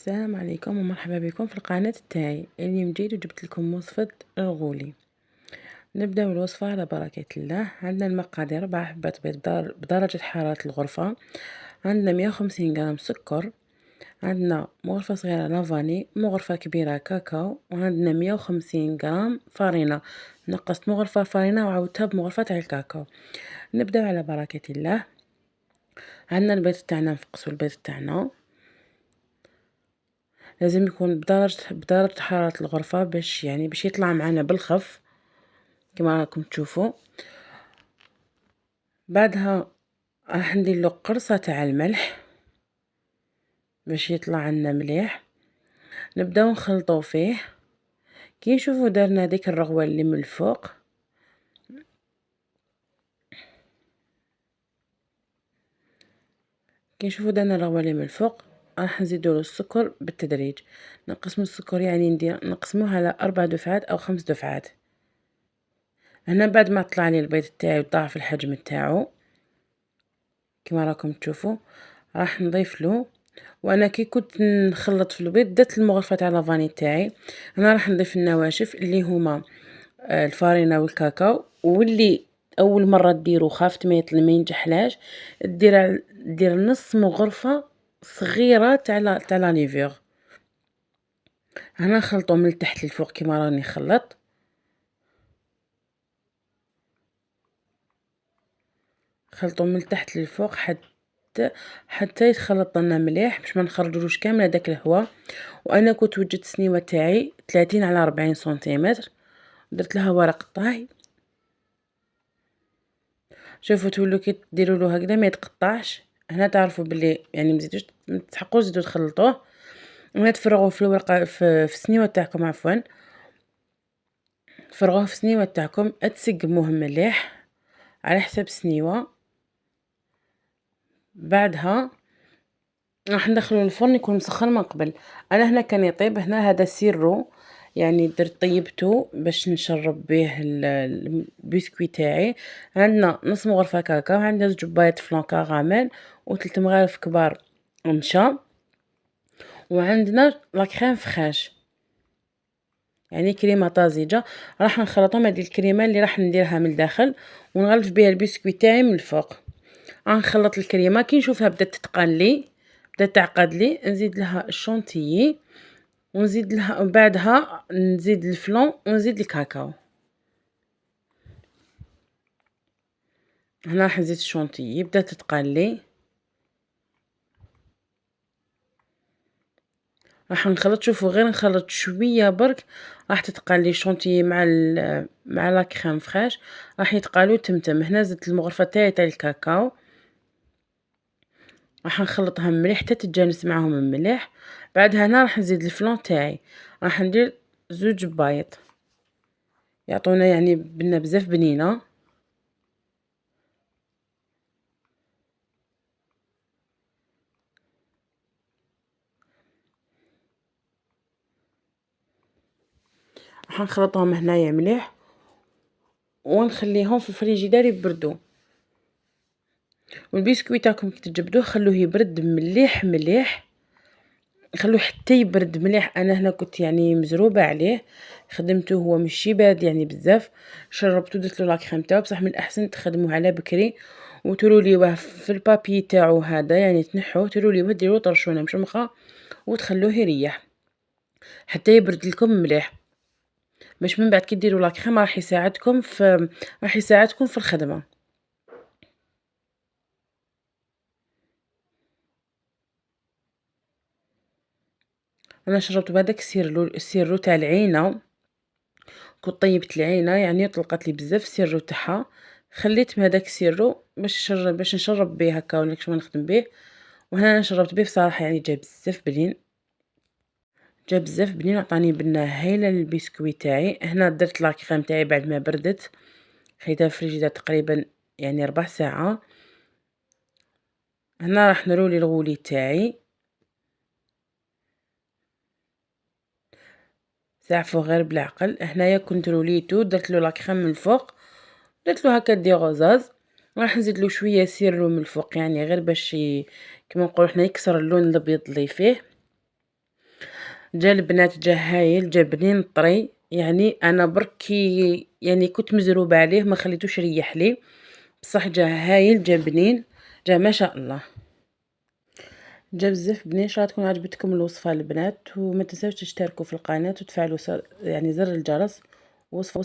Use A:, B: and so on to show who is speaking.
A: السلام عليكم ومرحبا بكم في القناة تاعي. اليوم جيت وجبت لكم وصفة الغولي. نبدأ الوصفة على بركة الله. عندنا المقادير 4 حبات بيض بدرجة حرارة الغرفة، عندنا 150 غرام سكر، عندنا مغرفة صغيرة لافاني، مغرفة كبيرة كاكاو، وعندنا 150 غرام فرينة. نقصت مغرفة فرينة وعاودتها بمغرفة تاع الكاكاو. نبدأ على بركة الله. عندنا البيض تاعنا، نفقسو البيض تاعنا، لازم يكون بدرجة حرارة الغرفة باش يطلع معنا بالخف كما راكم تشوفوا. بعدها راح ندير له قرصة تاع الملح باش يطلع لنا مليح. نبداو نخلطو فيه. كي نشوفوا درنا ديك الرغوه اللي من الفوق، راح نزيدو له السكر بالتدريج. نقسمو السكر، يعني نقسموه على 4 دفعات او 5 دفعات. هنا بعد ما طلع لي البيض تاعي وضاعف الحجم تاعو كما راكم تشوفوا، راح نضيف له. وانا كي كنت نخلط في البيض درت المغرفه تاع لافاني تاعي. انا راح نضيف النواشف اللي هما الفارينه والكاكاو، واللي اول مره ديرو خافت ما ينجحلاش، دير نص مغرفه صغيره تاع لا ليفور. هنا نخلطو من التحت للفوق كما راني نخلط. خلطو من التحت للفوق حتى يتخلط لنا مليح باش ما نخرجوش كامل هذاك الهواء. وانا كنت وجدت سنيوه تاعي 30 على 40 سنتيمتر، درت لها ورق طاي. شوفوا تولوا كي ديروا له هكذا ما يتقطعش. هنا تعرفوا بلي يعني مزيدوش تحقوش تزيدوا تخلطوه. هنا تفرغوه في الورقه في السنيوه تاعكم، عفوا فرغوه في السنيوه تاعكم، تسقموه مليح على حساب سنيوه. بعدها راح ندخلو الفرن يكون مسخن من قبل. انا هنا كان يطيب، هنا هذا سيرو، يعني درت طيبته باش نشرب به البسكويت تاعي. عندنا نص مغرفه كاكاو، عندنا 2 بيض فلان كراميل، و3 مغارف كبار نشا، وعندنا لا كريم فريش يعني كريمه طازجه. راح نخلطهم هذه الكريمه اللي راح نديرها من الداخل ونغلف بها البسكويت تاعي من الفوق. غنخلط الكريمه، كي نشوفها بدات تتقان لي، بدات تعقد لي، نزيد لها الشونتيي، ونزيد لها بعدها نزيد الفلون ونزيد الكاكاو. هنا راح نزيد الشونتيي، بدات تتقان لي. راح نخلط، شوفوا غير نخلط شويه برك راح تتقان لي الشونتيي مع لا كريم فريش، راح يتقالوا تمتم. هنا زدت المغرفه تاعي تاع الكاكاو، راح نخلطها مليح حتى تتجانس معاهم المليح. بعدها هنا راح نزيد الفلون تاعي، راح ندير 2 بيض يعطونا يعني بنه بزاف بنينه. راح نخلطهم هنايا مليح ونخليهم في الفريجيدير يبردوا. والبسكويت تاعكم كي تجبدوه خلوه يبرد مليح مليح، خلوه حتى يبرد مليح. انا هنا كنت يعني مزروبه عليه، خدمته هو ماشي بارد يعني بزاف، شربته درت له لا كريم تاعو. بصح من الاحسن تخدموه على بكري وتروليوه في البابي تاعو هذا، يعني تنحوه تروليوه ديروه طرشونه مشمخه وتخلوه يريح حتى يبرد لكم مليح، باش من بعد كي ديروا لا كريم راح يساعدكم في الخدمه. انا شربت بهذاك السيرو تاع العينه، كنت طيبت العينه يعني طلقت لي بزاف السيرو تاعها، خليت من هذاك السيرو باش نشرب به هكا ولا كيفاش نخدم به. وهنا انا شربت به بصراحه يعني جا بزاف بنين وعطاني بنه هايله للبسكويت تاعي. هنا درت لا كريم تاعي بعد ما بردت، خليتها في الفريجيدير تقريبا يعني ربع ساعه. هنا راح نرولي الغولي تاعي، ساعفو غير بالعقل. هنايا كنت روليتو درت له لا كريم من الفوق، درت له هكا دي غوزاز، راح نزيد له شويه سيرو من الفوق يعني غير باش كيما نقولوا حنا يكسر اللون الابيض اللي فيه. جا البنات جا هايل، جا بنين طري، يعني أنا بركي يعني كنت مزروبة عليه ما خليتوش يريح لي، بصح جا هايل، جا بنين، جا ما شاء الله، جا بزاف بنين. إن شاء الله تكون عجبتكم الوصفة البنات، وما تنساوش تشتركوا في القناة وتفعلوا يعني زر الجرس. وصفة